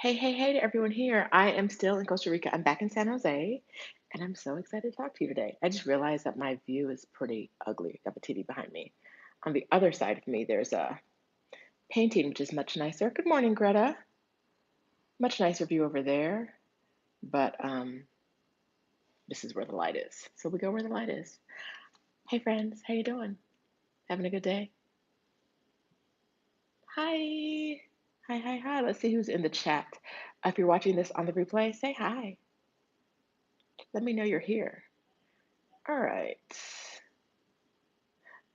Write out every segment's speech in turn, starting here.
Hey, hey, hey to everyone here. I am still in Costa Rica. I'm back in San Jose, and I'm so excited to talk to you today. I just realized that my view is pretty ugly. I have a TV behind me. On the other side of me, there's a painting, which is much nicer. Good morning, Greta. Much nicer view over there, but this is where the light is. So we go where the light is. Hey, friends, how you doing? Having a good day? Hi. Hi, hi, hi. Let's see who's in the chat. If you're watching this on the replay, say hi. Let me know you're here. All right.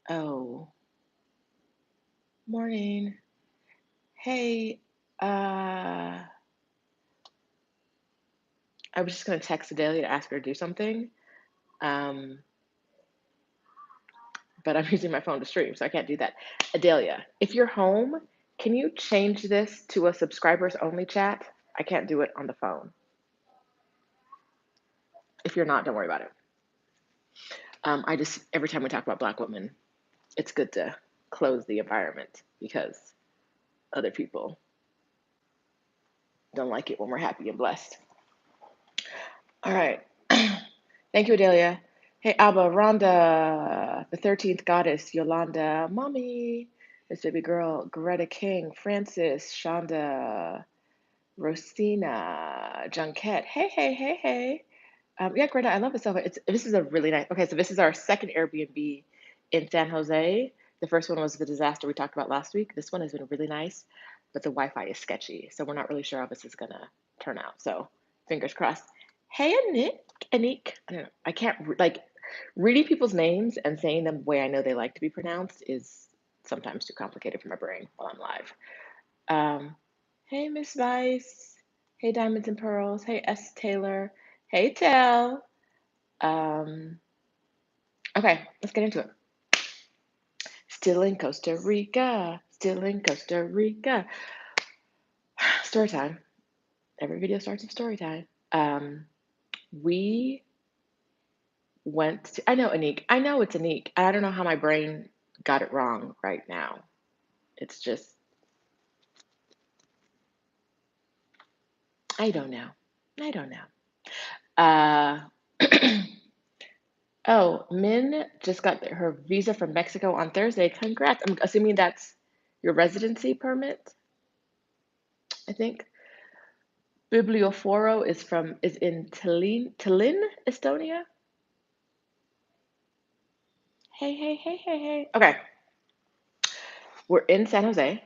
Oh, morning. Hey, I was just gonna text Adelia to ask her to do something, um, but I'm using my phone to stream, so I can't do that. Adelia, if you're home, can you change this to a subscribers only chat? I can't do it on the phone. If you're not, don't worry about it. I just every time we talk about Black women, it's good to close the environment because other people don't like it when we're happy and blessed. All right. Thank you, Adelia. Hey, Alba, Rhonda, the 13th goddess, Yolanda, Mommy, this baby girl, Greta King, Francis, Shonda, Rosina, Junket. Hey, hey, hey, hey. Yeah, Greta, I love this so much. This is a really nice. Okay, so this is our second Airbnb in San Jose. The first one was the disaster we talked about last week. This one has been really nice, but the Wi-Fi is sketchy, so we're not really sure how this is gonna turn out. So fingers crossed. Hey, Anik. I don't know. I can't like reading people's names and saying them the way I know they like to be pronounced is sometimes too complicated for my brain while I'm live. Hey, Miss Vice. Hey, Diamonds and Pearls. Hey, S. Taylor. Hey, Tell. Um, okay, let's get into it. Still in Costa Rica. Still in Costa Rica. Story time. Every video starts with story time. We went to, I know Anik. I know it's Anik. I don't know how my brain got it wrong right now. It's just, I don't know. I don't know. Uh, oh, Min just got her visa from Mexico on Thursday. Congrats. I'm assuming that's your residency permit, I think. Biblioforo is in Tallinn, Estonia. Hey, hey, hey, hey, hey. Okay, we're in San Jose.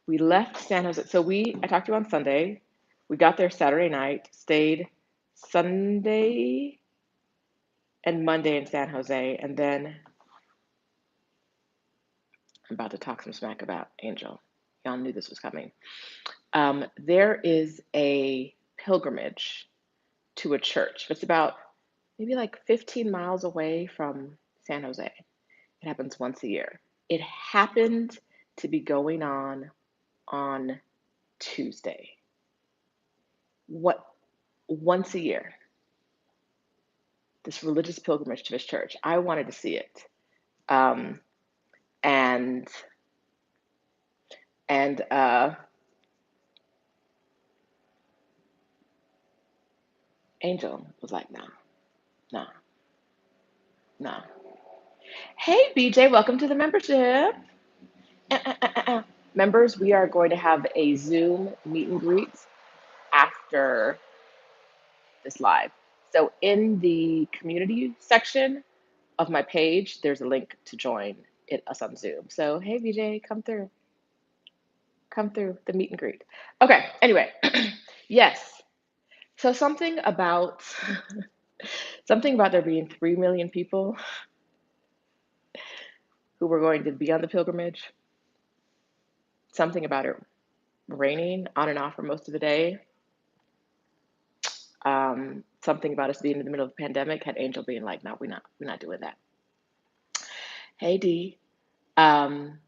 We left San Jose. So I talked to you on Sunday. We got there Saturday night, stayed Sunday and Monday in San Jose, and then I'm about to talk some smack about Angel. Y'all knew this was coming. There is a pilgrimage to a church. It's about maybe like 15 miles away from San Jose. It happens once a year. It happened to be going on Tuesday. What once a year, this religious pilgrimage to his church. I wanted to see it. Um, and and Angel was like, nah, nah, nah. Hey BJ, welcome to the membership. Members, we are going to have a Zoom meet and greet after this live. So in the community section of my page, there's a link to join us on Zoom. So hey BJ, come through the meet and greet. Okay, anyway, yes. So something about there being 3 million people who were going to be on the pilgrimage, something about it raining on and off for most of the day. Something about us being in the middle of the pandemic had Angel being like, no, we're not doing that. Hey D. Um,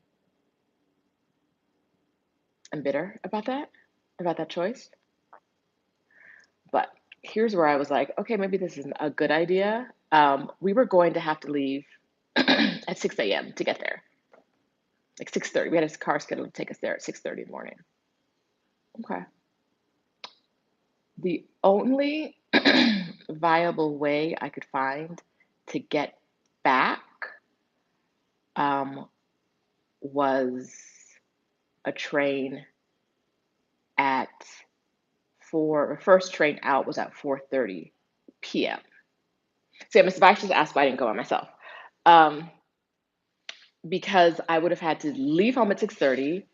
I'm bitter about that choice. But here's where I was like, okay, maybe this isn't a good idea. We were going to have to leave at 6 a.m. to get there, like 6:30. We had a car scheduled to take us there at 6:30 in the morning. Okay. The only viable way I could find to get back um, was a train at first train out was at 4:30 p.m. So Mr. Vice just asked why I didn't go by myself. Um, because I would have had to leave home at 6:30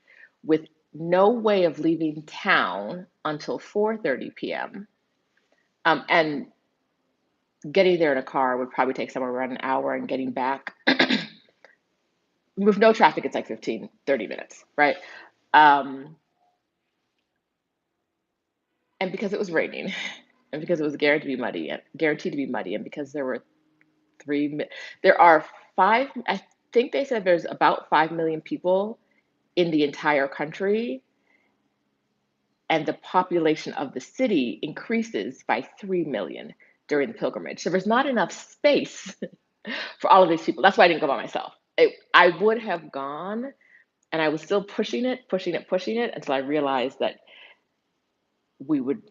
with no way of leaving town until 4:30 p.m. And getting there in a car would probably take somewhere around an hour, and getting back with no traffic, it's like 15, 30 minutes, right? Um, and because it was raining, and because it was guaranteed to be muddy, and because there are five, I think they said there's about 5 million people in the entire country, and the population of the city increases by 3 million during the pilgrimage. So there's not enough space for all of these people. That's why I didn't go by myself. I would have gone, and I was still pushing it until I realized that we would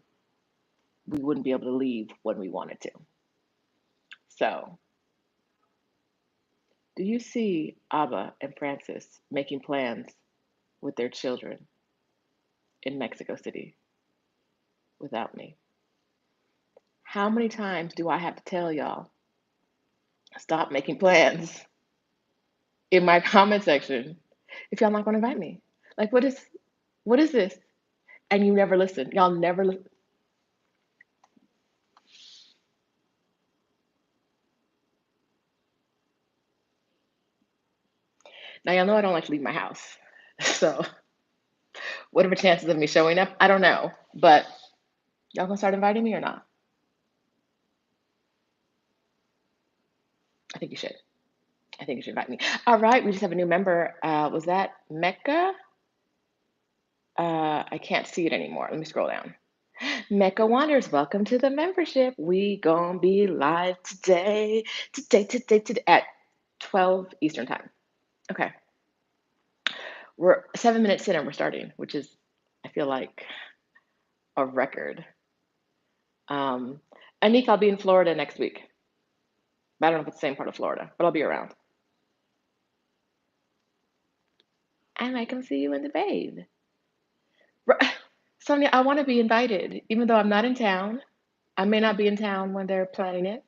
we wouldn't be able to leave when we wanted to. So, do you see Abba and Francis making plans with their children in Mexico City without me? How many times do I have to tell y'all, stop making plans in my comment section if y'all not going to invite me? Like, what is this? And you never listen. Y'all never listen. Now y'all know I don't like to leave my house. So, what are the chances of me showing up? I don't know. But y'all gonna start inviting me or not? I think you should. I think you should invite me. All right, we just have a new member. Was that Mecca? I can't see it anymore. Let me scroll down. Mecca Wonders, welcome to the membership. We gonna be live today at 12 Eastern time. Okay, we're 7 minutes in and we're starting, which is, I feel like, a record. Um, Anik, I'll be in Florida next week. But I don't know if it's the same part of Florida, but I'll be around. I might come see you in the Babe. Sonia, I want to be invited, even though I'm not in town. I may not be in town when they're planning it,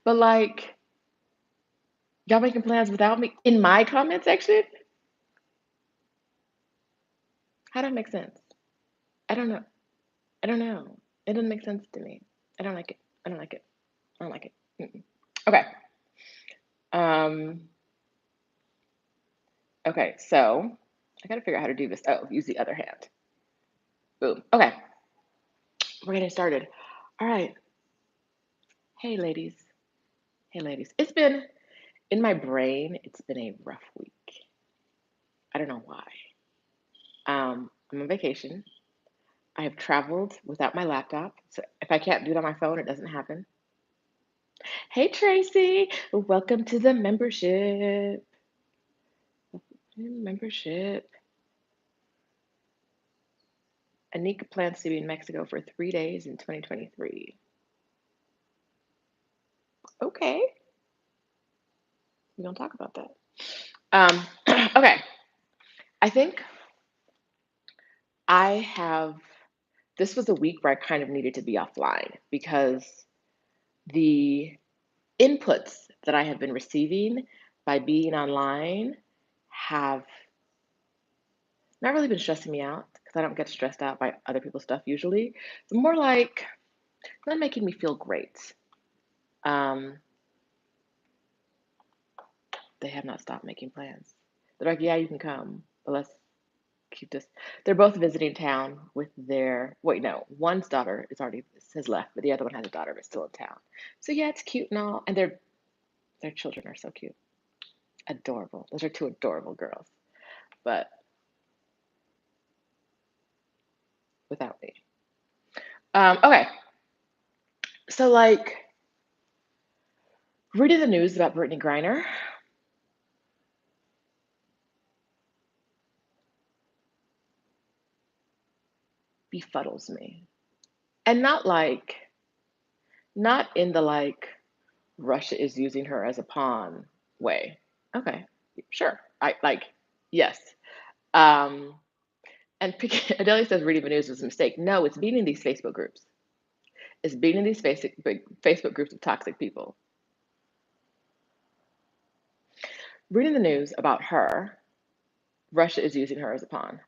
but like, y'all making plans without me in my comment section? How that make sense? I don't know. I don't know. It doesn't make sense to me. I don't like it. I don't like it. I don't like it. Mm-mm. Okay. Um. Okay. So I gotta figure out how to do this. Oh, use the other hand. Boom. Okay. We're getting started. All right. Hey, ladies. Hey, ladies. It's been in my brain. It's been a rough week. I don't know why. I'm on vacation. I have traveled without my laptop. So if I can't do it on my phone, it doesn't happen. Hey, Tracy. Welcome to the membership. Membership. Anika plans to be in Mexico for 3 days in 2023. Okay. We don't talk about that. Okay. I think I have, this was a week where I kind of needed to be offline because the inputs that I have been receiving by being online have not really been stressing me out because I don't get stressed out by other people's stuff usually. It's more like not making me feel great. Um, they have not stopped making plans. They're like, yeah, you can come, but let's keep this. They're both visiting town with their, wait, no, one's daughter is already has left, but the other one has a daughter that's still in town. So yeah, it's cute and all, and their children are so cute, adorable. Those are two adorable girls, but without me. Okay, so like reading the news about Brittany Griner. befuddles me. And not in the like, Russia is using her as a pawn way. Okay, sure. I like, yes. Um, and Adelia says reading the news was a mistake. No, it's being in these Facebook groups. It's being in these Facebook groups of toxic people. Reading the news about her, Russia is using her as a pawn.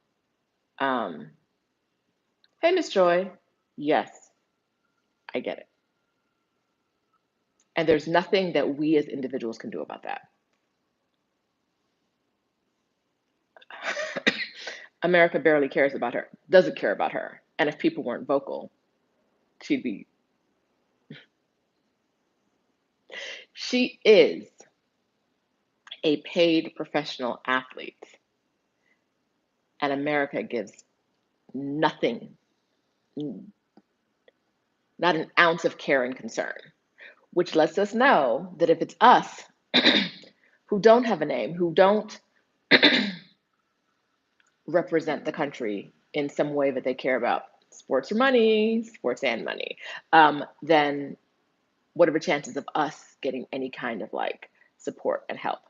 Um, hey, Miss Joy. Yes, I get it. And there's nothing that we as individuals can do about that. America barely cares about her, doesn't care about her. And if people weren't vocal, she'd be. She is a paid professional athlete, and America gives nothing, not an ounce of care and concern, which lets us know that if it's us who don't have a name, who don't represent the country in some way that they care about sports or money, sports and money, then what are the chances of us getting any kind of like support and help?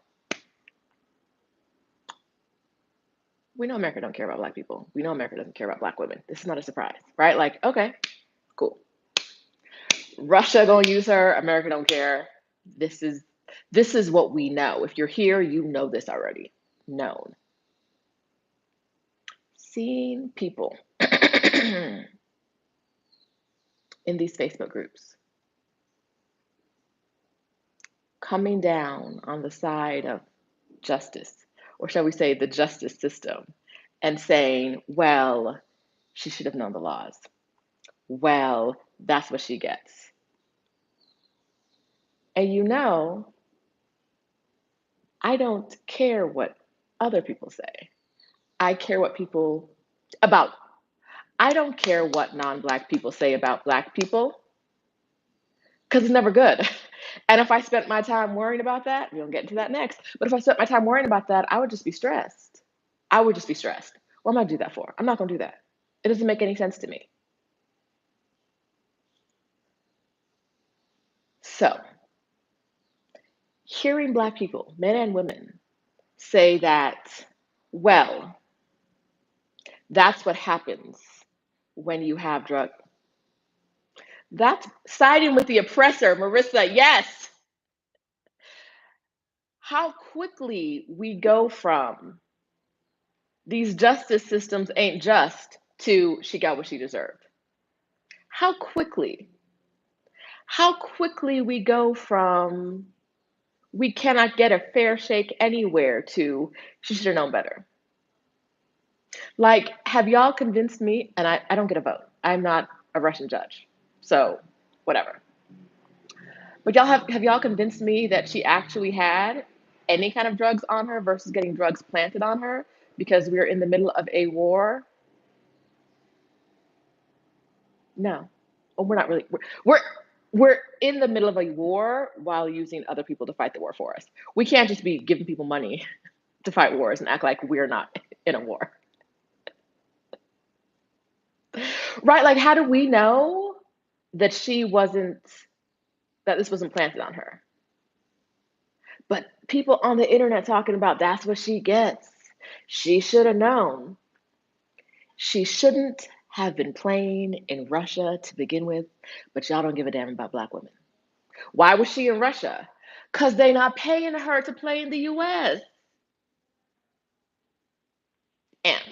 We know America don't care about black people. We know America doesn't care about black women. This is not a surprise, right? Like, okay, cool. Russia gonna use her. America don't care. This is this is what we know. If you're here, you know this already. Known. Seeing people in these Facebook groups coming down on the side of justice, or shall we say the justice system, and saying, well, she should have known the laws. Well, that's what she gets. And you know, I don't care what other people say. I care what people about, I don't care what non black people say about black people because it's never good. And if I spent my time worrying about that, we'll get into that next. But if I spent my time worrying about that, I would just be stressed. I would just be stressed. What am I gonna do that for? I'm not gonna do that. It doesn't make any sense to me. So, hearing black people, men and women, say that, well, that's what happens when you have drug. That's siding with the oppressor, Marissa. Yes. How quickly we go from these justice systems ain't just to she got what she deserved. How quickly, how quickly we go from we cannot get a fair shake anywhere to she should have known better. Like, have y'all convinced me? And I don't get a vote. I'm not a Russian judge. So, whatever. But have y'all convinced me that she actually had any kind of drugs on her versus getting drugs planted on her because we're in the middle of a war? No. Well, we're not really. We're in the middle of a war while using other people to fight the war for us. We can't just be giving people money to fight wars and act like we're not in a war. Right? Like, how do we know that she wasn't, that this wasn't planted on her? But people on the internet talking about that's what she gets. She should have known. She shouldn't have been playing in Russia to begin with, but y'all don't give a damn about black women. Why was she in Russia? Because they not paying her to play in the US. And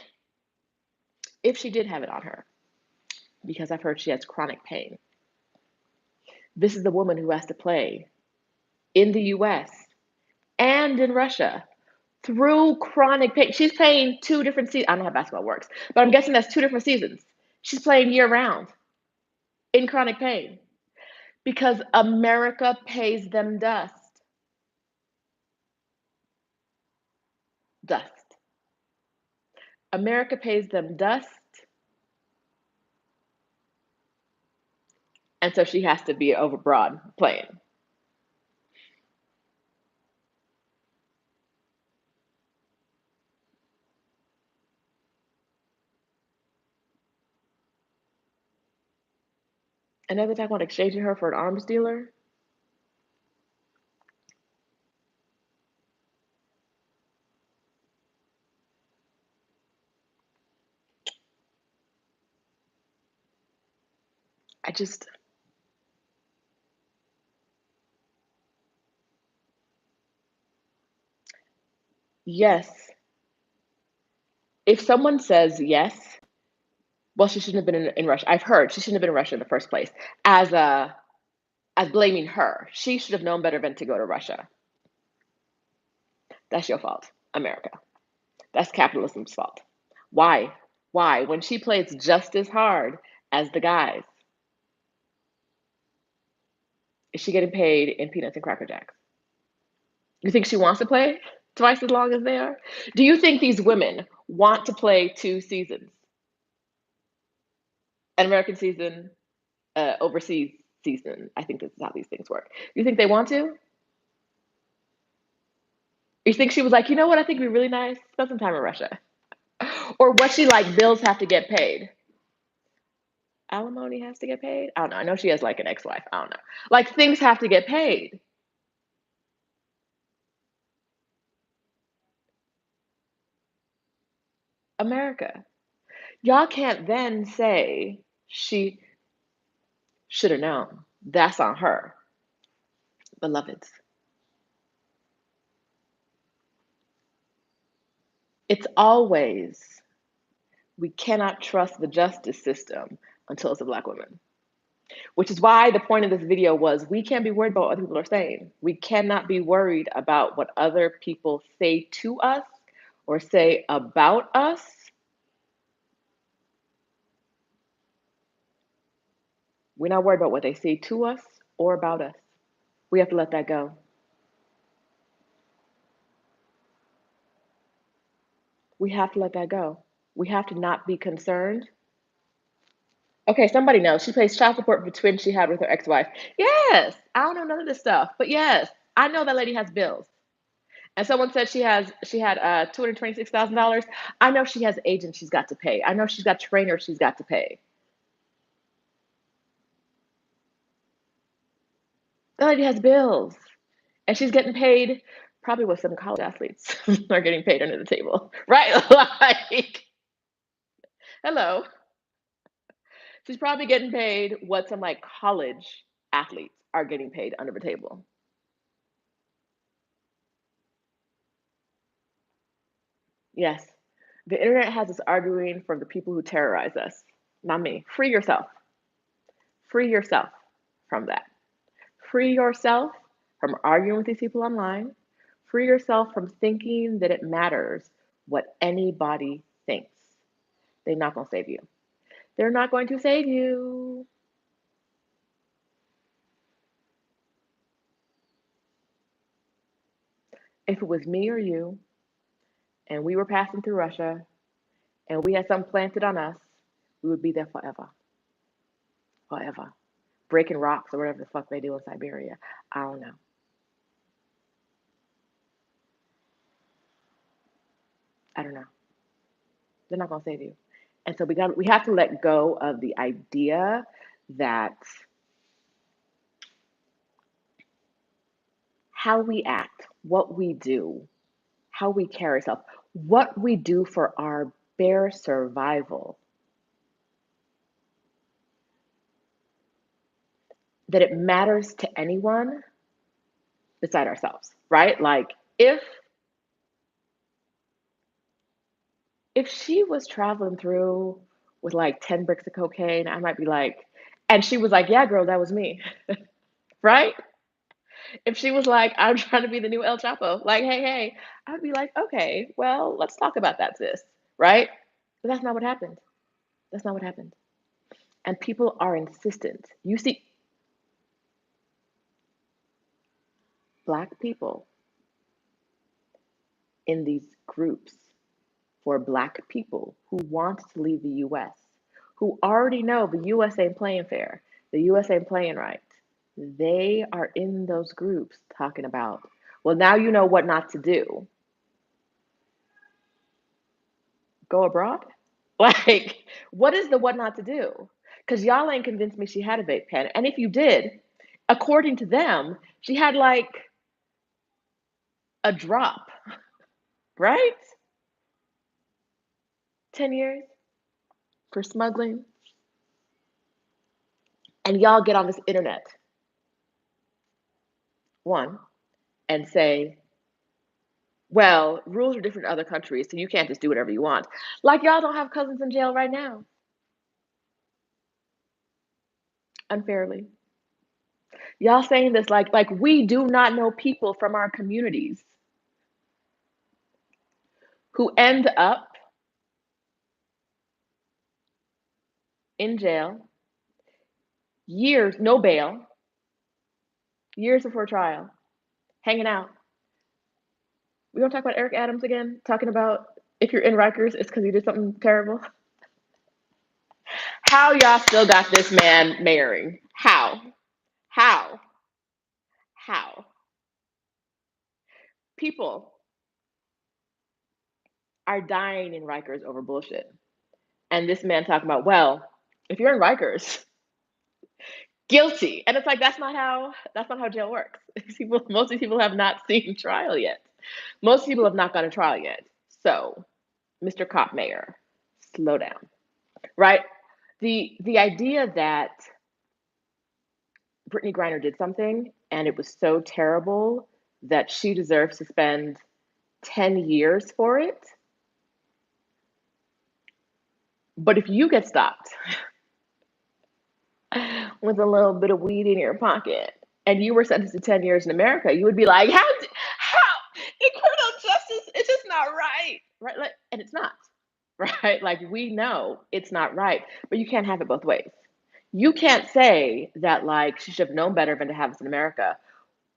if she did have it on her, because I've heard she has chronic pain, this is the woman who has to play in the US and in Russia through chronic pain. She's playing two different seasons. I don't know how basketball works, but I'm guessing that's two different seasons. She's playing year round in chronic pain because America pays them dust. Dust. America pays them dust, and so she has to be overbroad playing. And now they're talking about exchanging her for an arms dealer. I just, yes. If someone says yes, well, she shouldn't have been in Russia. I've heard she shouldn't have been in Russia in the first place. As as blaming her, she should have known better than to go to Russia. That's your fault, America. That's capitalism's fault. Why? Why? When she plays just as hard as the guys, is she getting paid in peanuts and cracker jacks? You think she wants to play twice as long as they are? Do you think these women want to play 2 seasons? An American season, overseas season. I think this is how these things work. You think they want to? You think she was like, you know what? I think it'd be really nice. Spend some time in Russia. Or what she like? Bills have to get paid. Alimony has to get paid. I don't know. I know she has like an ex-wife. I don't know. Like things have to get paid. America. Y'all can't then say she should have known. That's on her, beloveds. It's always, we cannot trust the justice system until it's a black woman. Which is why the point of this video was we can't be worried about what other people are saying. We cannot be worried about what other people say to us or say about us. We're not worried about what they say to us or about us. We have to let that go. We have to let that go. We have to not be concerned. Okay, somebody knows. She pays child support for twins she had with her ex-wife. Yes, I don't know none of this stuff, but yes, I know that lady has bills. And someone said she had $226,000. I know she has agents she's got to pay. I know she's got trainers she's got to pay. That lady has bills, and she's getting paid probably what some college athletes are getting paid under the table, right? Like, hello, she's probably getting paid what some like college athletes are getting paid under the table. Yes, the internet has us arguing for the people who terrorize us, not me. Free yourself. Free yourself from that. Free yourself from arguing with these people online. Free yourself from thinking that it matters what anybody thinks. They're not going to save you. They're not going to save you. If it was me or you and we were passing through Russia and we had something planted on us, we would be there forever. Forever. Breaking rocks or whatever the fuck they do in Siberia. I don't know. I don't know. They're not going to save you. And so we have to let go of the idea that how we act, what we do, how we carry ourselves, what we do for our bare survival, that it matters to anyone beside ourselves, right? Like if she was traveling through with like 10 bricks of cocaine, I might be like, and she was like, yeah, girl, that was me, right? If she was like, I'm trying to be the new El Chapo, like, hey, hey, I'd be like, okay, well, let's talk about that, sis, right? But that's not what happened. That's not what happened. And people are insistent. You see, black people in these groups for black people who want to leave the US, who already know the US ain't playing fair, the US ain't playing right. They are in those groups talking about, well, now you know what not to do. Go abroad? Like, what is the what not to do? Because y'all ain't convinced me she had a vape pen. And if you did, according to them, she had like a drop, right? 10 years for smuggling. And y'all get on this internet, one, and say, well, rules are different in other countries, so you can't just do whatever you want. Like y'all don't have cousins in jail right now, unfairly. Y'all saying this like we do not know people from our communities who end up in jail, years, no bail, years before trial, hanging out. We don't talk about Eric Adams again, talking about if you're in Rikers, it's because you did something terrible. How y'all still got this man mayoring? How? How? How? People are dying in Rikers over bullshit. And this man talking about, well, if you're in Rikers, guilty. And it's like that's not how jail works. Most of these people have not seen trial yet. Most people have not gone to trial yet. So, Mr. Cop Mayor, slow down. Right? The idea that Brittany Griner did something and it was so terrible that she deserves to spend 10 years for it. But if you get stopped with a little bit of weed in your pocket and you were sentenced to 10 years in America, you would be like, how in criminal justice, it's just not right. Right? Like, and it's not. Right? Like we know it's not right, but you can't have it both ways. You can't say that like she should have known better than to have this in America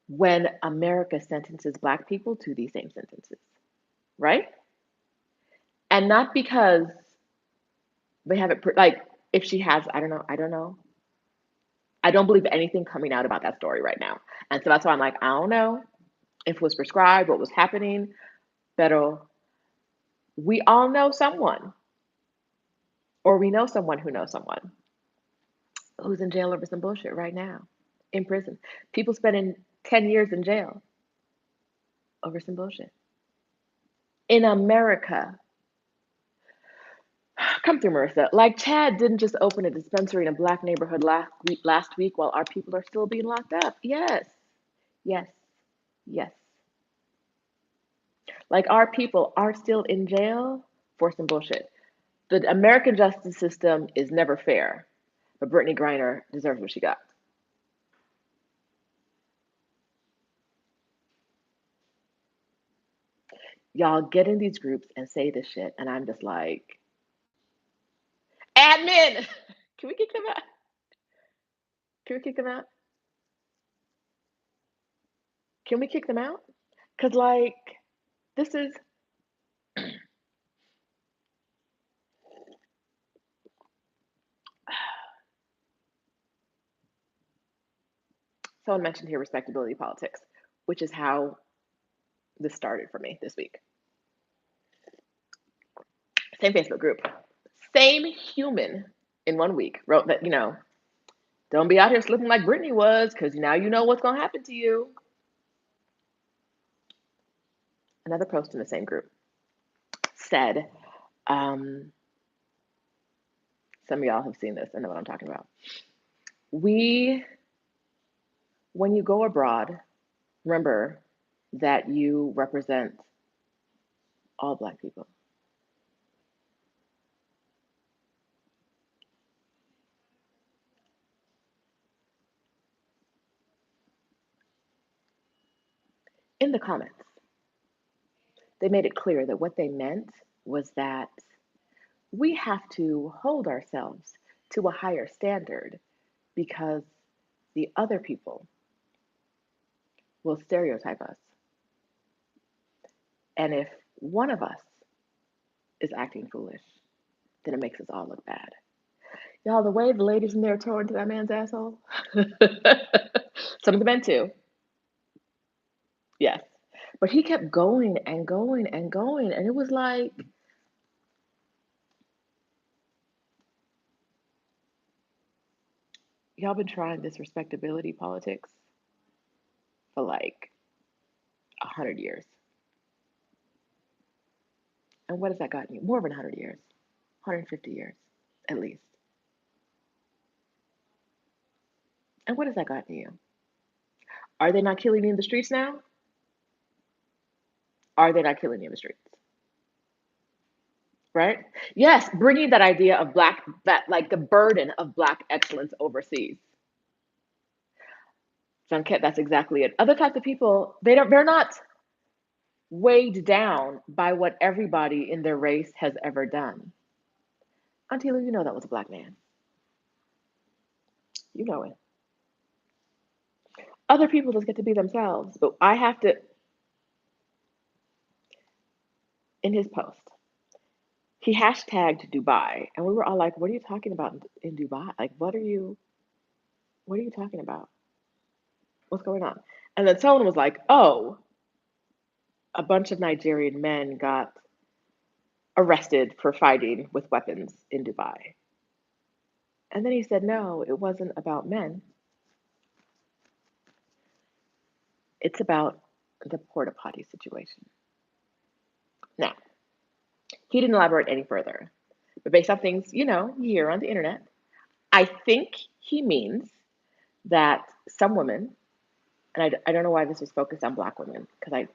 when America sentences black people to these same sentences, right? And not because they have it like if she has, I don't know. I don't believe anything coming out about that story right now. And so that's why I'm like, I don't know if it was prescribed, what was happening, but we all know someone, or we know someone who knows someone who's in jail over some bullshit right now, in prison. People spending 10 years in jail over some bullshit. In America, come through, Marissa. Like Chad didn't just open a dispensary in a black neighborhood last week while our people are still being locked up. Yes, yes, yes. Like our people are still in jail for some bullshit. The American justice system is never fair, but Brittany Griner deserves what she got. Y'all get in these groups and say this shit, and I'm just like, admin, can we kick them out? Can we kick them out? Can we kick them out? Cause like this is someone mentioned here respectability politics, which is how this started for me this week. Same Facebook group, same human in one week wrote that, don't be out here slipping like Brittany was, because now you know what's going to happen to you. Another post in the same group said, um, some of y'all have seen this and know what I'm talking about. When you go abroad, remember that you represent all Black people. In the comments, they made it clear that what they meant was that we have to hold ourselves to a higher standard because the other people will stereotype us. And if one of us is acting foolish, then it makes us all look bad. Y'all, the way the ladies in there tore into that man's asshole, some of the men too, yes. But he kept going and going and going, and it was like, y'all been trying this respectability politics for like 100 years. And what has that gotten you? More than 100 years, 150 years at least. And what has that gotten you? Are they not killing you in the streets now? Are they not killing you in the streets? Right? Yes, bringing that idea of black, that like the burden of black excellence overseas. Junket, that's exactly it. Other types of people, they're not weighed down by what everybody in their race has ever done. Until you know that was a black man. You know it. Other people just get to be themselves, but I have to, in his post, he hashtagged Dubai, and we were all like, "What are you talking about in Dubai? Like, what are you talking about? What's going on?" And then someone was like, "Oh, a bunch of Nigerian men got arrested for fighting with weapons in Dubai." And then he said, "No, it wasn't about men. It's about the porta potty situation." Now, he didn't elaborate any further, but based on things you hear on the internet, I think he means that some women, and I don't know why this was focused on black women, because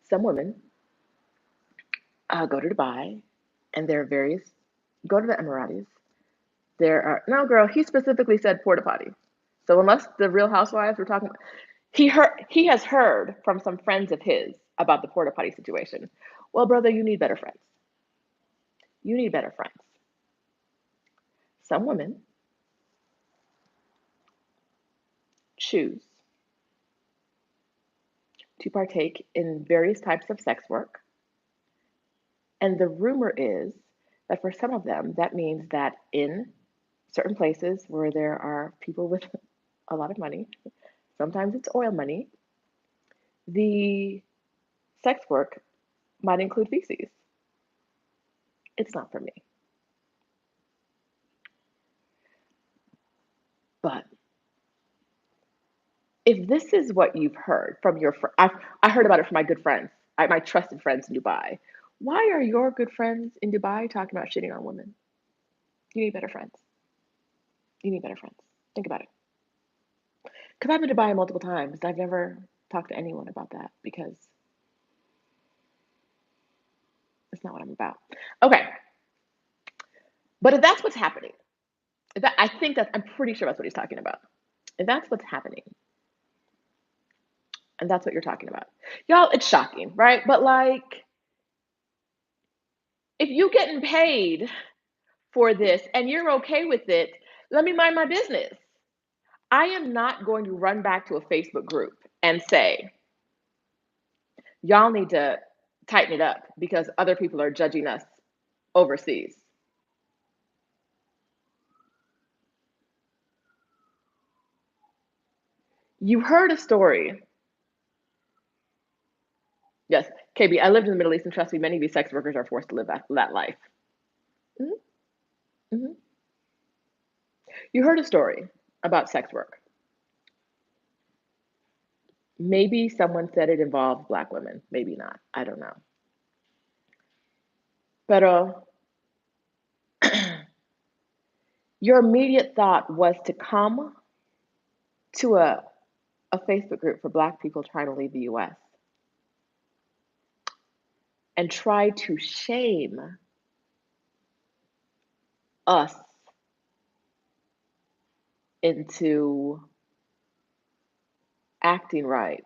some women go to Dubai, and there are various, go to the Emiratis. There are, no, girl, he specifically said porta potty. So unless the Real Housewives were talking, he has heard from some friends of his about the porta potty situation. Well, brother, you need better friends. You need better friends. Some women choose to partake in various types of sex work. And the rumor is that for some of them, that means that in certain places where there are people with a lot of money, sometimes it's oil money, the sex work might include feces. It's not for me. But if this is what you've heard from I heard about it from my good friends, my trusted friends in Dubai. Why are your good friends in Dubai talking about shitting on women? You need better friends. You need better friends. Think about it. Because I've been to Dubai multiple times. I've never talked to anyone about that because it's not what I'm about. Okay. But if that's what's happening, I think I'm pretty sure that's what he's talking about. If that's what's happening, and that's what you're talking about, y'all, it's shocking, right? But like, if you getting paid for this and you're okay with it, let me mind my business. I am not going to run back to a Facebook group and say, y'all need to tighten it up because other people are judging us overseas. You heard a story. Yes, KB, I lived in the Middle East, and trust me, many of these sex workers are forced to live that life. Hmm. Hmm. You heard a story about sex work. Maybe someone said it involved black women. Maybe not. I don't know. But your immediate thought was to come to a Facebook group for black people trying to leave the US and try to shame us into acting right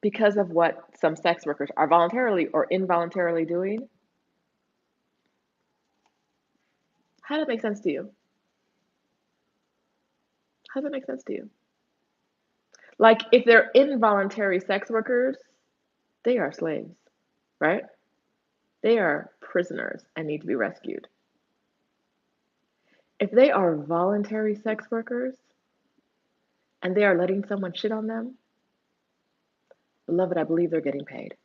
because of what some sex workers are voluntarily or involuntarily doing. How does that make sense to you? How does that make sense to you? Like, if they're involuntary sex workers, they are slaves, right? They are prisoners and need to be rescued. If they are voluntary sex workers and they are letting someone shit on them, beloved, I believe they're getting paid.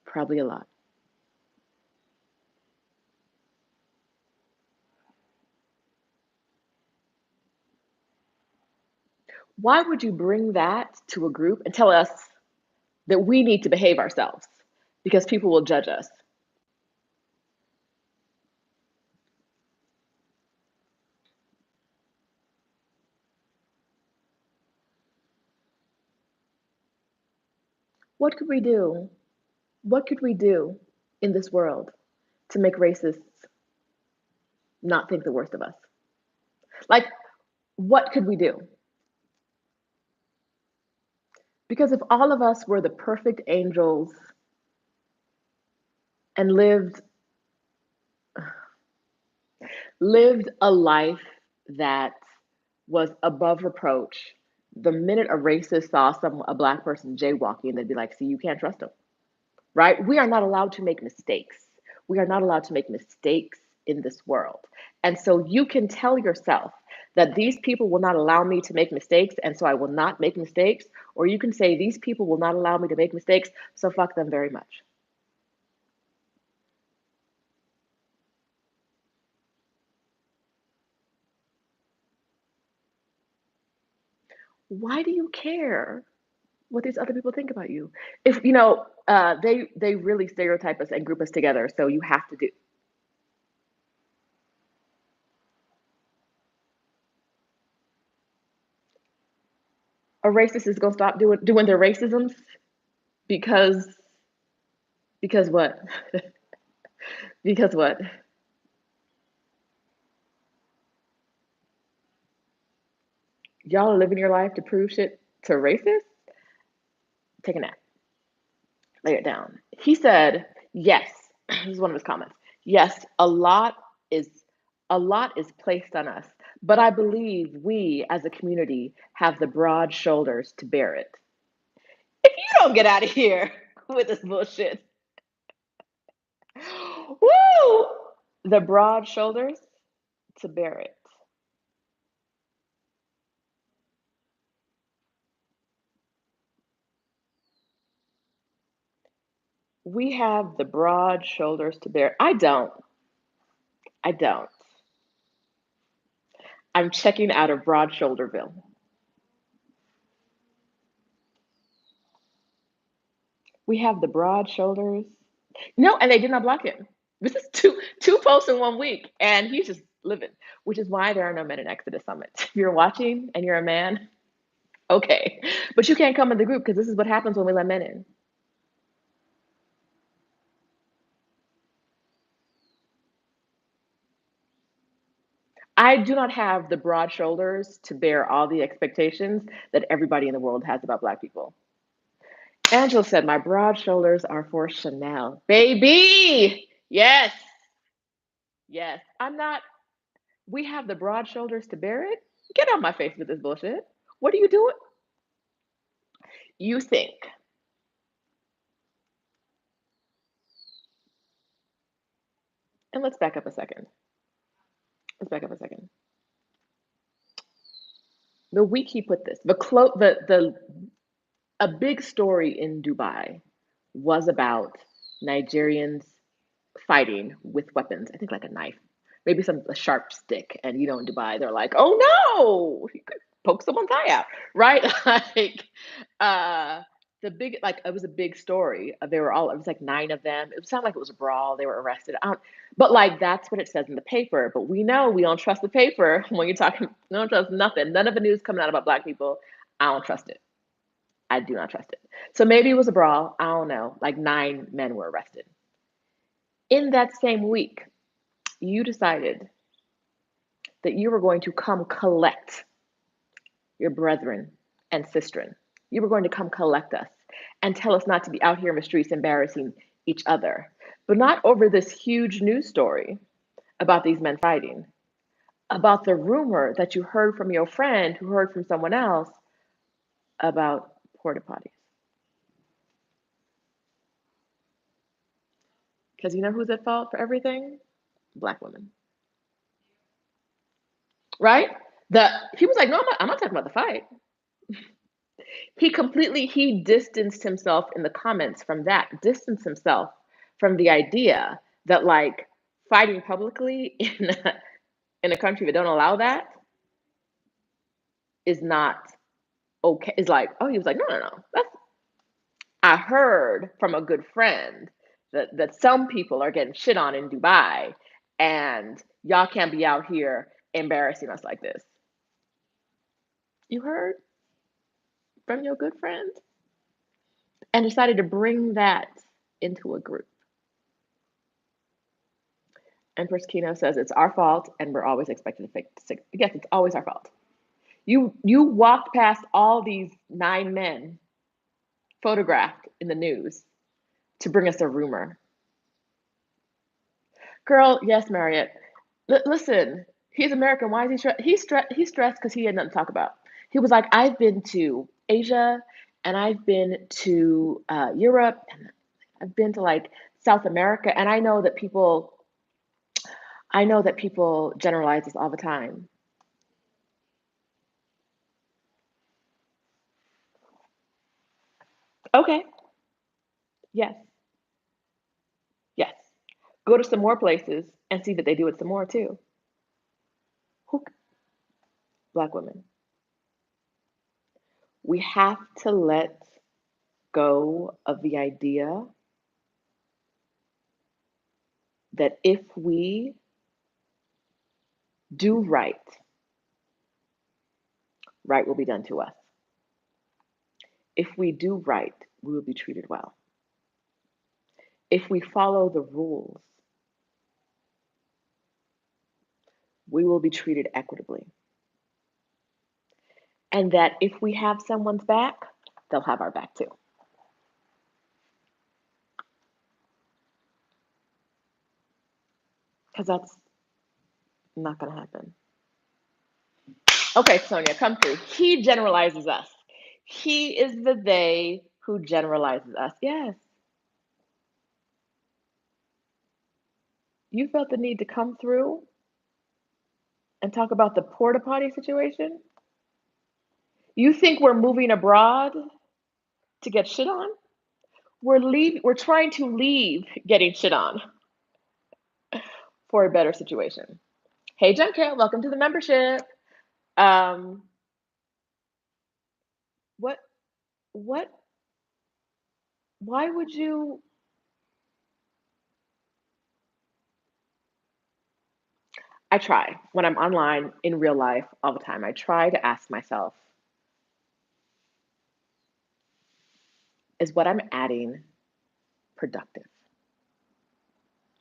Probably a lot. Why would you bring that to a group and tell us that we need to behave ourselves because people will judge us? What could we do? What could we do in this world to make racists not think the worst of us? Like, what could we do? Because if all of us were the perfect angels and lived a life that was above reproach, the minute a racist saw a black person jaywalking, they'd be like, "See, you can't trust them." Right? We are not allowed to make mistakes. We are not allowed to make mistakes in this world. And so you can tell yourself that these people will not allow me to make mistakes, and so I will not make mistakes. Or you can say, these people will not allow me to make mistakes, so fuck them very much. Why do you care what these other people think about you? If you know, they really stereotype us and group us together, so you have to do. A racist is gonna stop doing their racisms because what? Because what? Y'all are living your life to prove shit to racists? Take a nap. Lay it down. He said, yes. This is one of his comments. Yes, is a lot is placed on us, but I believe we as a community have the broad shoulders to bear it. If you don't get out of here with this bullshit, woo! The broad shoulders to bear it. We have the broad shoulders to bear. I don't. I don't. I'm checking out of Broad Shoulderville. We have the broad shoulders. No, and they did not block him. This is two posts in 1 week, and he's just living, which is why there are no men in Exodus Summit. If you're watching and you're a man, okay. But you can't come in the group because this is what happens when we let men in. I do not have the broad shoulders to bear all the expectations that everybody in the world has about Black people. Angela said, my broad shoulders are for Chanel. Baby! Yes, yes. I'm not, we have the broad shoulders to bear it. Get out my face with this bullshit. What are you doing? You think, and let's back up a second. Let's back up a second. The week he put this, the a big story in Dubai was about Nigerians fighting with weapons. I think like a knife, maybe a sharp stick. And in Dubai, they're like, "Oh no, you could poke someone's eye out," right? Like, uh, the big like it was a big story. They were all it was like 9 of them. It sounded like it was a brawl. They were arrested. But like that's what it says in the paper. But we know we don't trust the paper when you're talking. We don't trust nothing. None of the news coming out about Black people. I don't trust it. I do not trust it. So maybe it was a brawl. I don't know. Like 9 men were arrested. In that same week, you decided that you were going to come collect your brethren and sistren. You were going to come collect us and tell us not to be out here in the streets embarrassing each other, but not over this huge news story about these men fighting, about the rumor that you heard from your friend who heard from someone else about porta potties. Because you know who's at fault for everything? Black women, right? He was like, no, I'm not talking about the fight. He distanced himself in the comments from that, distanced himself from the idea that like fighting publicly in a country that don't allow that is not okay. Is like, oh, he was like, no, no, no. I heard from a good friend that some people are getting shit on in Dubai, and y'all can't be out here embarrassing us like this. You heard from your good friend? And decided to bring that into a group. Empress Kino says it's our fault and we're always expected to fix it. Yes, it's always our fault. You walked past all these 9 men photographed in the news to bring us a rumor. Girl, yes, Marriott. Listen, he's American. Why is he stressed? He's stressed because he had nothing to talk about. He was like, I've been to Asia and I've been to Europe and I've been to like South America, and I know that people generalize this all the time. Okay, yes, yes. Go to some more places and see that they do it some more too. Who, Black women. We have to let go of the idea that if we do right, right will be done to us. If we do right, we will be treated well. If we follow the rules, we will be treated equitably. And that if we have someone's back, they'll have our back too. Because that's not going to happen. Okay, Sonia, come through. He generalizes us. He is the they who generalizes us. Yes. You felt the need to come through and talk about the porta potty situation? You think we're moving abroad to get shit on? We're trying to leave getting shit on for a better situation. Hey Junket, welcome to the membership. Um what what why would you I try when I'm online in real life all the time. I try to ask myself, is what I'm adding productive,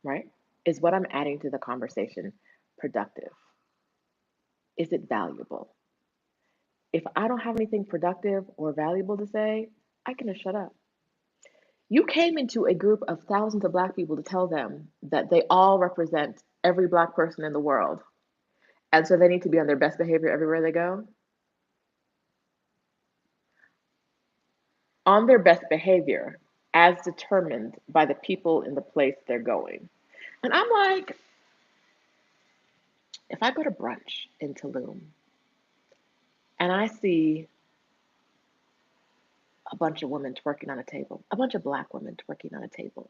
right? Is what I'm adding to the conversation productive? Is it valuable? If I don't have anything productive or valuable to say, I can just shut up. You came into a group of thousands of Black people to tell them that they all represent every Black person in the world. And so they need to be on their best behavior everywhere they go. On their best behavior as determined by the people in the place they're going. And I'm like, if I go to brunch in Tulum and I see a bunch of women twerking on a table, a bunch of Black women twerking on a table,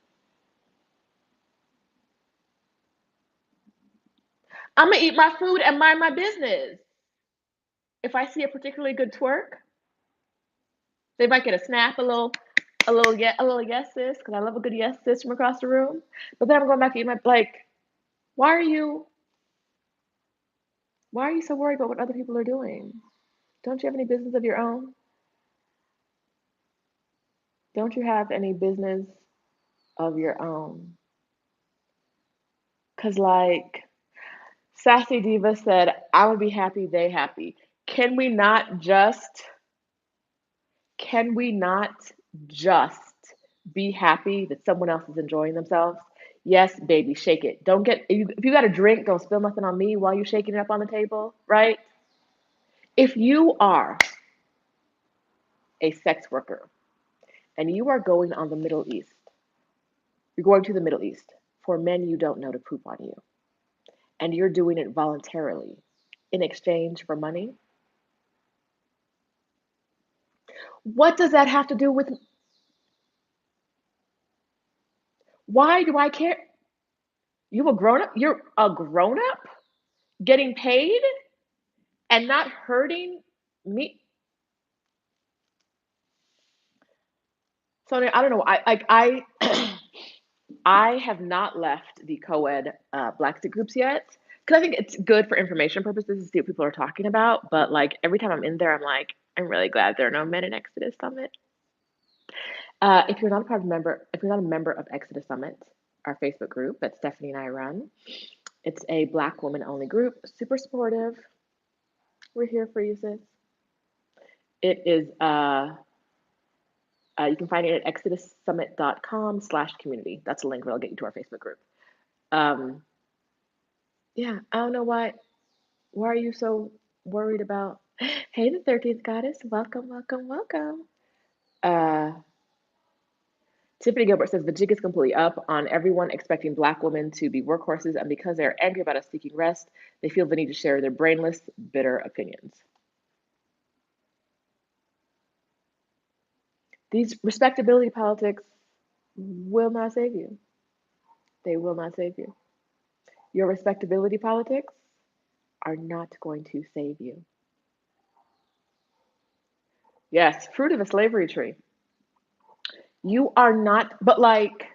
I'm gonna eat my food and mind my business. If I see a particularly good twerk, they might get a snap, a little yes sis, because I love a good yes sis from across the room. But then I'm going back to eat my like. Why are you? Why are you so worried about what other people are doing? Don't you have any business of your own? Don't you have any business of your own? Cause like Sassy Diva said, I would be happy, they happy. Can we not just can we not just be happy that someone else is enjoying themselves? Yes, baby, shake it. Don't get if you got a drink, don't spill nothing on me while you're shaking it up on the table, right? If you are a sex worker and you are going on the Middle East, you're going to the Middle East for men you don't know to poop on you, and you're doing it voluntarily in exchange for money, what does that have to do with why do I care? You a grown up? You're a grown up getting paid and not hurting me? Sonia, I don't know. I I have not left the co-ed Black Stick groups yet because I think it's good for information purposes to see what people are talking about. But like every time I'm in there, I'm like, I'm really glad there are no men in Exodus Summit. If you're not a part of member, if you're not a member of Exodus Summit, our Facebook group that Stephanie and I run, it's a Black woman only group, super supportive. We're here for you, sis. It is you can find it at exodussummit.com/community. That's a link that'll get you to our Facebook group. Um, yeah, I don't know why. Why are you so worried about? Hey, the 13th goddess, welcome, welcome, welcome. Uh, Tiffany Gilbert says the jig is completely up on everyone expecting Black women to be workhorses, and because they're angry about us seeking rest, they feel the need to share their brainless, bitter opinions. These respectability politics will not save you. They will not save you. Your respectability politics are not going to save you. Yes, fruit of a slavery tree. You are not, but like,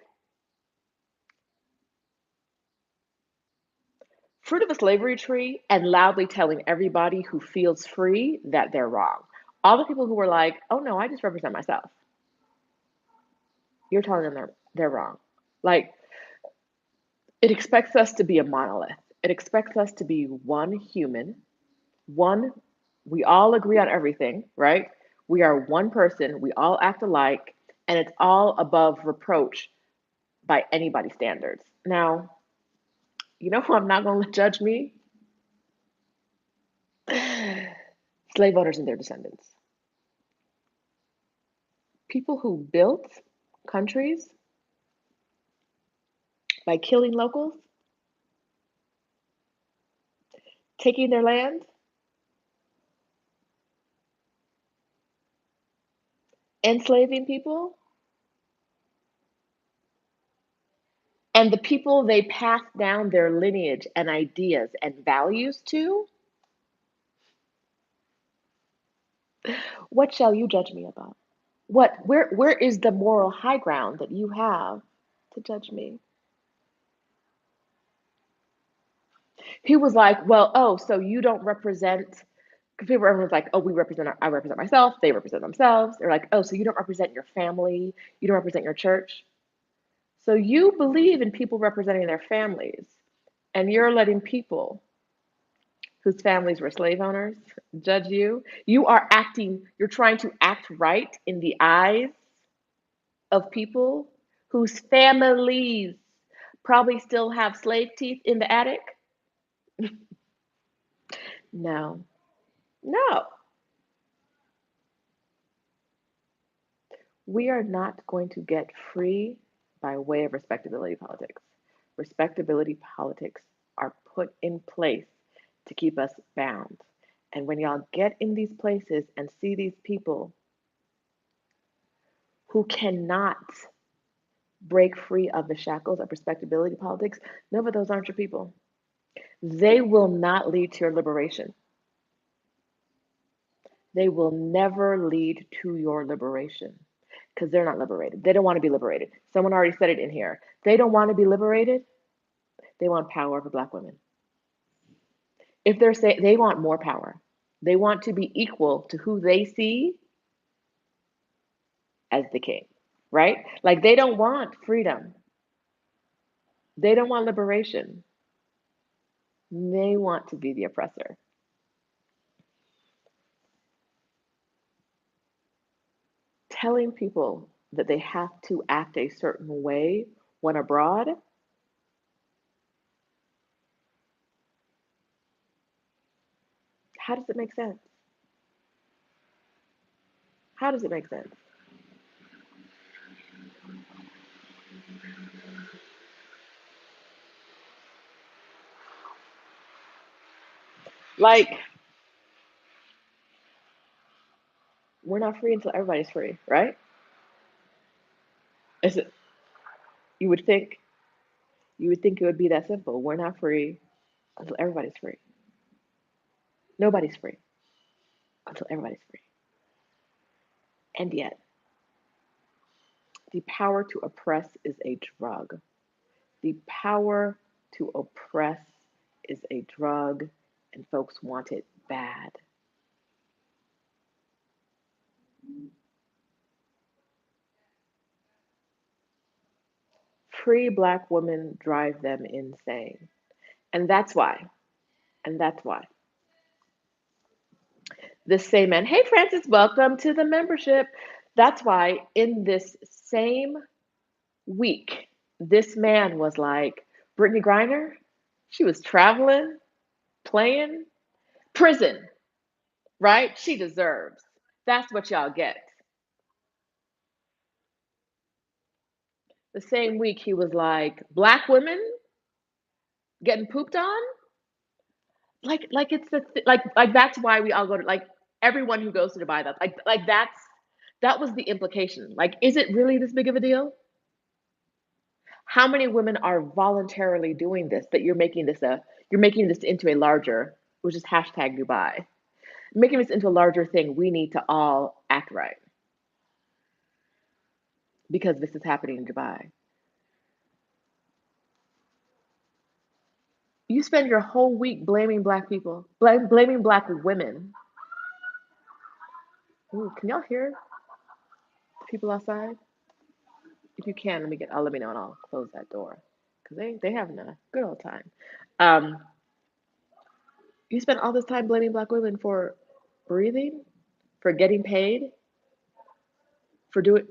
fruit of a slavery tree and loudly telling everybody who feels free that they're wrong. All the people who were like, oh no, I just represent myself. You're telling them they're wrong. Like, it expects us to be a monolith. It expects us to be one human, one, we all agree on everything, right? We are one person, we all act alike, and it's all above reproach by anybody's standards. Now, you know who I'm not going to judge me? Slave owners and their descendants. People who built countries by killing locals, taking their land, enslaving people, and the people they passed down their lineage and ideas and values to, what shall you judge me about? Where is the moral high ground that you have to judge me? He was like, well, oh, so you don't represent, because people, everyone's like, oh, I represent myself, they represent themselves. They're like, oh, so you don't represent your family, you don't represent your church. So you believe in people representing their families, and you're letting people whose families were slave owners judge you. You're trying to act right in the eyes of people whose families probably still have slave teeth in the attic. No, no, we are not going to get free by way of respectability politics. Respectability politics are put in place to keep us bound. And when y'all get in these places and see these people who cannot break free of the shackles of respectability politics, know that those aren't your people. They will not lead to your liberation. They will never lead to your liberation because they're not liberated. They don't want to be liberated. Someone already said it in here. They don't want to be liberated. They want power over Black women. If they're saying they want more power, they want to be equal to who they see as the king, right? Like they don't want freedom. They don't want liberation. They want to be the oppressor. Telling people that they have to act a certain way when abroad, how does it make sense? How does it make sense? Like, we're not free until everybody's free, right? Is it, you would think you would think it would be that simple. We're not free until everybody's free. Nobody's free until everybody's free. And yet, The power to oppress is a drug. The power to oppress is a drug, and folks want it bad. Free Black women drive them insane. And that's why, and that's why. This same man, hey Francis, welcome to the membership. That's why in this same week, this man was like, Brittany Griner, she was traveling, playing, prison, right? She deserves. That's what y'all get. The same week, he was like, Black women getting pooped on? Like it's like that's why we all go to like everyone who goes to Dubai, that's like that was the implication. Like, is it really this big of a deal? How many women are voluntarily doing this that you're making this into a larger, which is hashtag Dubai, making this into a larger thing. We need to all act right because this is happening in Dubai. You spend your whole week blaming black people, blaming black women. Ooh, can y'all hear the people outside? If you can, let me know and I'll close that door because they having a good old time. Um, you spend all this time blaming black women for breathing, for getting paid, for doing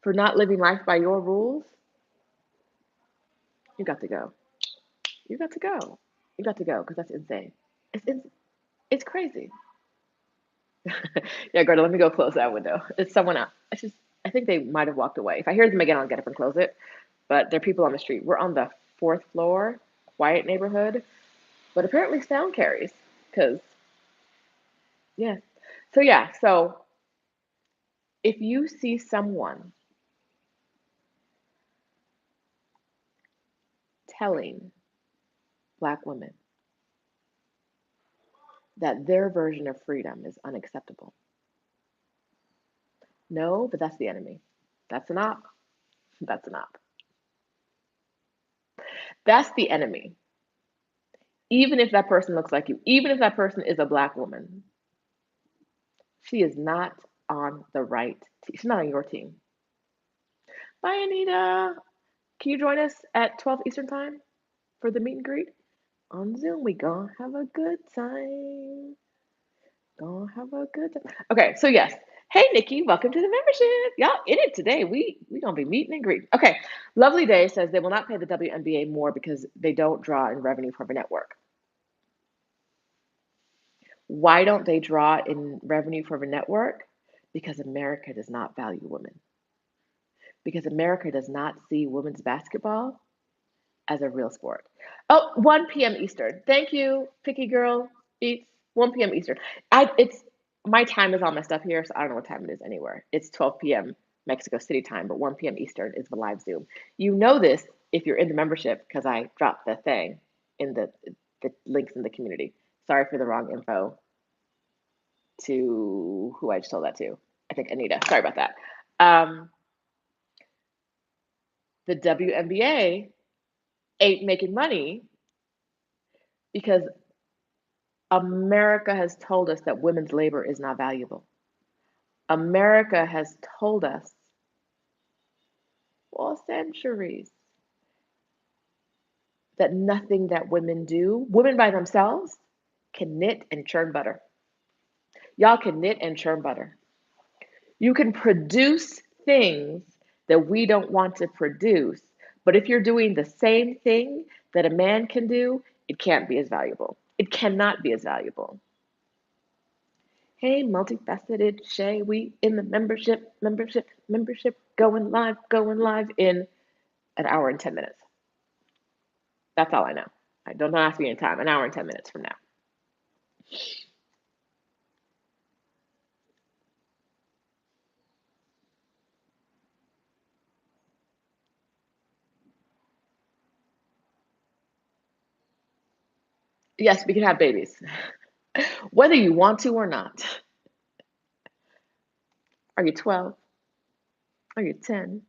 for not living life by your rules. You got to go. You got to go. You got to go because that's insane. It's it's crazy. Yeah, Greta, let me go close that window. It's someone else. I think they might have walked away. If I hear them again, I'll get up and close it. But there are people on the street. We're on the fourth floor, quiet neighborhood, but apparently sound carries. Because yeah, so if you see someone telling black women that their version of freedom is unacceptable, no, but that's the enemy. That's an op. That's an op. That's the enemy. Even if that person looks like you, even if that person is a black woman, she is not on the right team. She's not on your team. Bye, Anita. Can you join us at 12 Eastern Time for the meet and greet? On Zoom, we gonna have a good time. Gonna have a good time. Okay, so yes. Hey Nikki, welcome to the membership. Y'all in it today. We gonna be meeting and greeting. Okay. Lovely Day says they will not pay the WNBA more because they don't draw in revenue from a network. Why don't they draw in revenue from a network? Because America does not value women. Because America does not see women's basketball as a real sport. Oh, 1 p.m. Eastern. Thank you, Picky Girl Eats. 1 p.m. Eastern. It's my time is all messed up here, so I don't know what time it is anywhere. It's 12 p.m. Mexico City time, but 1 p.m. Eastern is the live Zoom. You know this if you're in the membership because I dropped the thing in the links in the community. Sorry for the wrong info to who I just told that to. I think Anita. Sorry about that. Um, the WNBA ain't making money because America has told us that women's labor is not valuable. America has told us for centuries that nothing that women do, women by themselves, can knit and churn butter. Y'all can knit and churn butter. You can produce things that we don't want to produce, but if you're doing the same thing that a man can do, it can't be as valuable. It cannot be as valuable. Hey, multifaceted Shay, we in the membership, going live in an hour and 10 minutes. That's all I know. I don't ask me in time. An hour and 10 minutes from now. Yes, we can have babies, whether you want to or not. Are you 12? Oh, you're 10.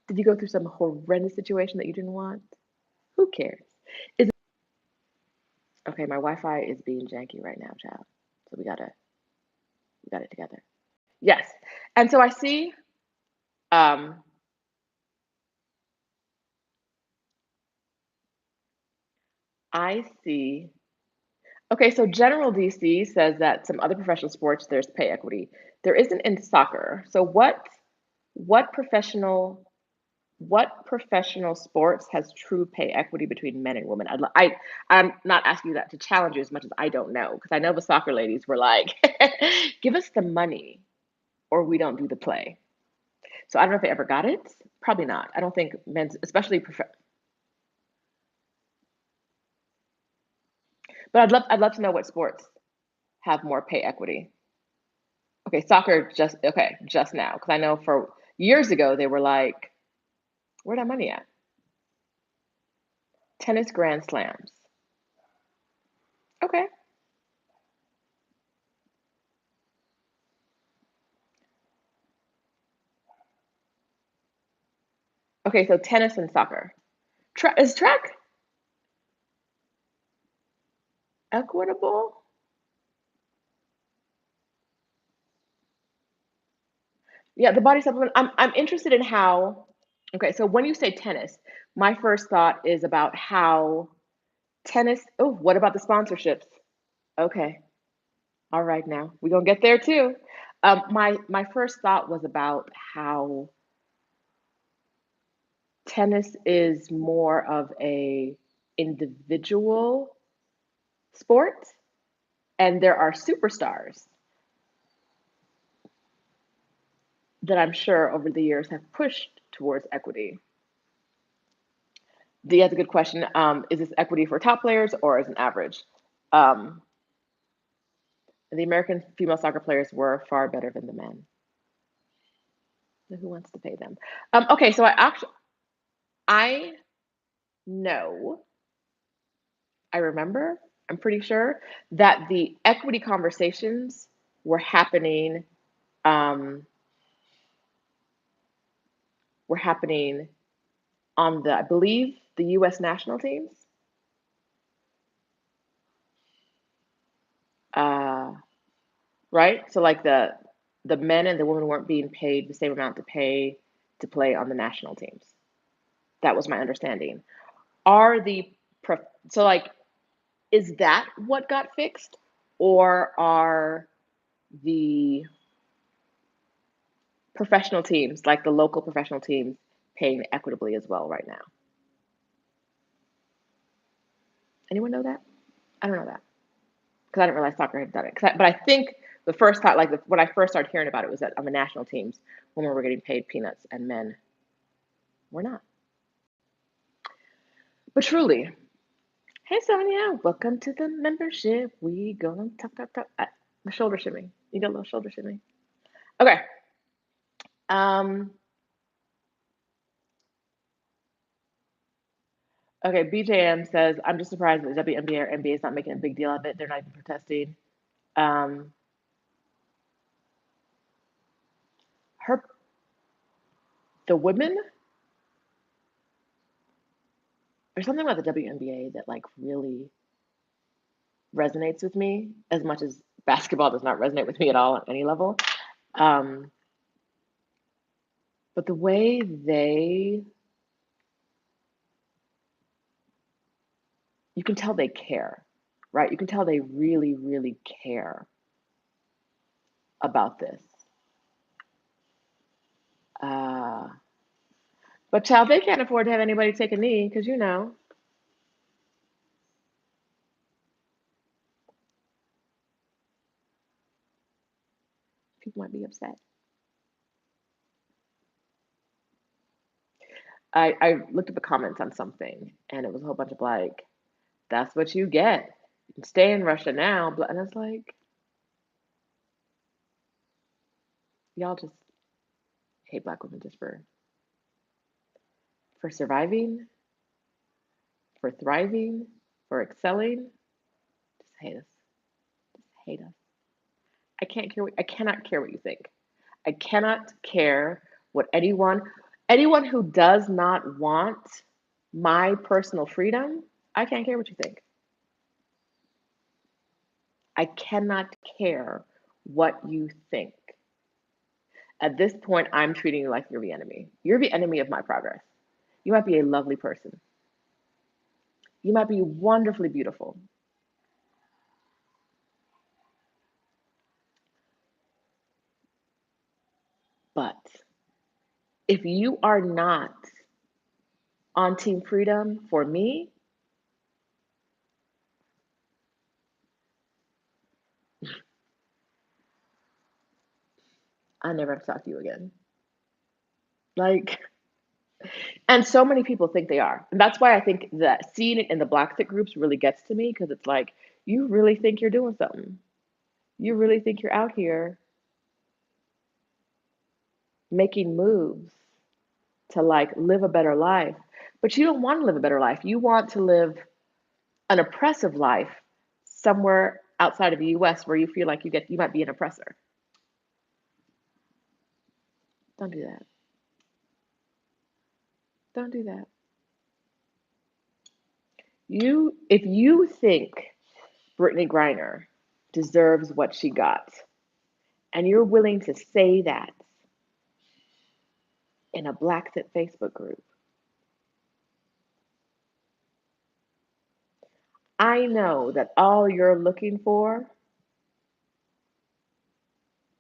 Did you go through some horrendous situation that you didn't want? Who cares? Is okay, my Wi-Fi is being janky right now, child. So we got it together. Yes. And so um I see. Okay, so General DC says that some other professional sports there's pay equity. There isn't in soccer. So what professional what professional sports has true pay equity between men and women? I'm not asking you that to challenge you as much as I don't know because I know the soccer ladies were like, give us the money or we don't do the play. So I don't know if they ever got it. Probably not. I don't think men's, especially, but I'd love to know what sports have more pay equity. Okay, soccer just now because I know for years ago they were like, where that money at? Tennis Grand Slams. Okay, okay, so tennis and soccer. Is track equitable? Yeah, the body supplement. I'm interested in how. Okay, so when you say tennis, my first thought is about how tennis. Oh, what about the sponsorships? Okay, all right, now we're gonna get there too. My first thought was about how tennis is more of a individual sport, and there are superstars that I'm sure over the years have pushed towards equity. That's a good question. Is this equity for top players or as an average? Um, the American female soccer players were far better than the men. Who wants to pay them? Okay, so I know, I remember, I'm pretty sure that the equity conversations were happening um, were happening on I believe, the U.S. national teams. Uh, right? So like the men and the women weren't being paid the same amount to play on the national teams. That was my understanding. Are the so like is that what got fixed, or are the professional teams, like the local professional teams, paying equitably as well right now? Anyone know that? I don't know that because I didn't realize soccer had done it. But I think the first thought, like when I first started hearing about it, was that on the national teams, women were getting paid peanuts and men were not. But truly, hey Sonia, welcome to the membership. We gonna talk. The shoulder shimmy. You got a little shoulder shimmy. Okay. Um. Okay. BJM says I'm just surprised that the WNBA or NBA is not making a big deal of it. They're not even protesting. Um. Her the women. There's something about the WNBA that like really resonates with me as much as basketball does not resonate with me at all on any level. Um. But the way you can tell they care, right? You can tell they really, really care about this. Uh, but child, they can't afford to have anybody take a knee because people might be upset. I looked at the comments on something and it was a whole bunch of like, that's what you get. You can stay in Russia now. And I was like, y'all just hate black women just for surviving, for thriving, for excelling. Just hate us. Just hate us. I cannot care what you think. I cannot care what anyone who does not want my personal freedom, I can't care what you think. I cannot care what you think. At this point, I'm treating you like you're the enemy. You're the enemy of my progress. You might be a lovely person. You might be wonderfully beautiful. But if you are not on Team Freedom for me, I never have to talk to you again. Like, and so many people think they are. And that's why I think that seeing it in the Black Fit groups really gets to me because it's like, you really think you're doing something. You really think you're out here making moves to like live a better life. But you don't want to live a better life. You want to live an oppressive life somewhere outside of the US where you feel like you might be an oppressor. Don't do that. Don't do that. If you think Brittany Griner deserves what she got, and you're willing to say that in a Black Fit Facebook group, I know that all you're looking for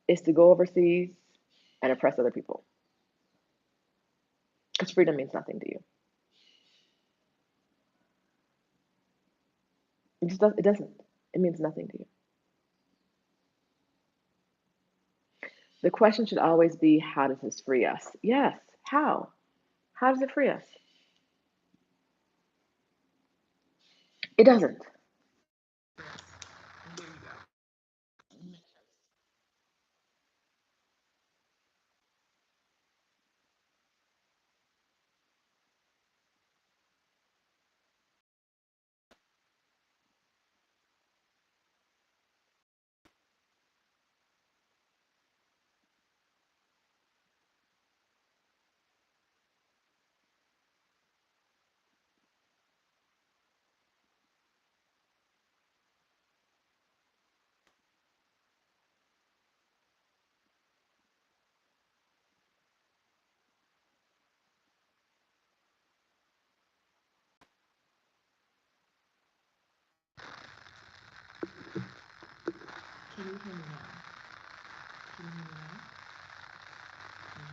is to go overseas and oppress other people. Because freedom means nothing to you. It doesn't. It means nothing to you. The question should always be, how does this free us? Yes. How? How does it free us? It doesn't. Can you hear me now? Can you hear me now? No?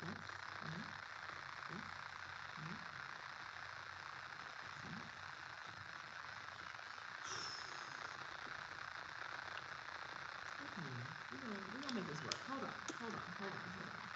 Yes? No? Yes? No? Okay. We're gonna make this work. Hold on. Hold on. Hold on. Hold on.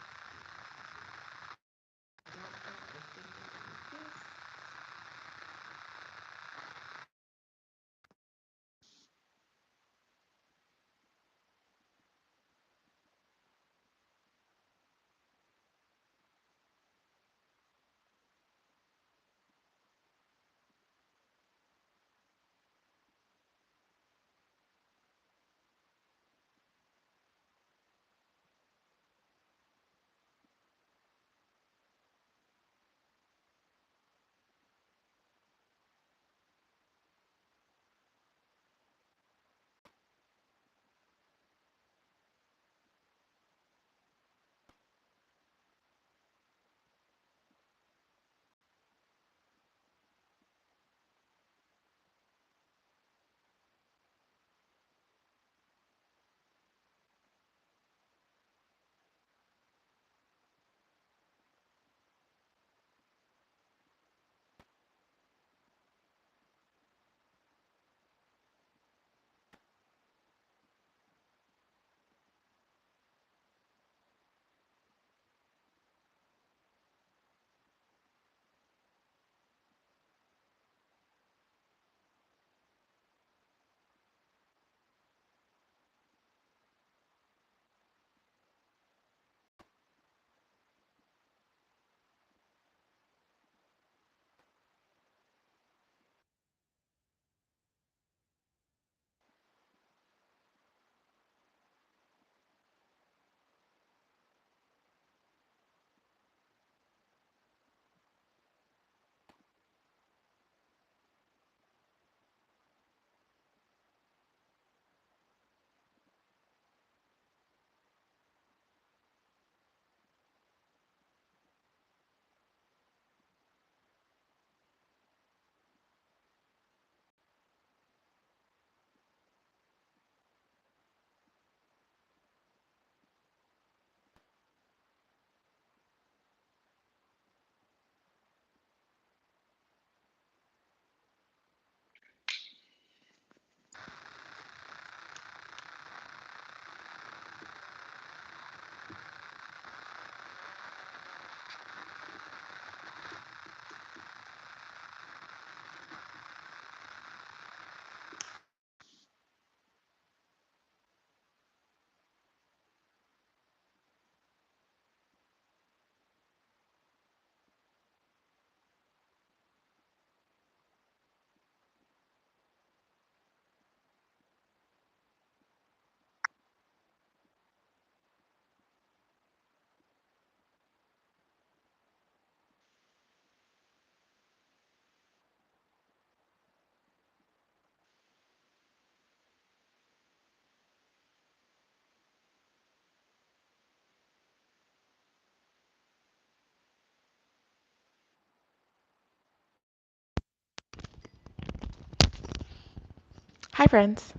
Hi, friends.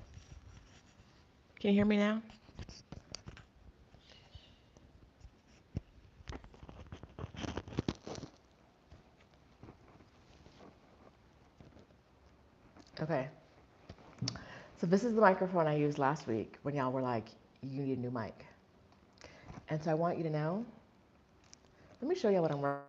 Can you hear me now? Okay. So this is the microphone I used last week when y'all were like, you need a new mic. And so I want you to know, let me show you what I'm working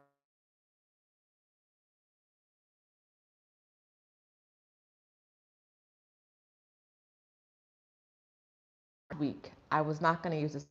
week. I was not going to use this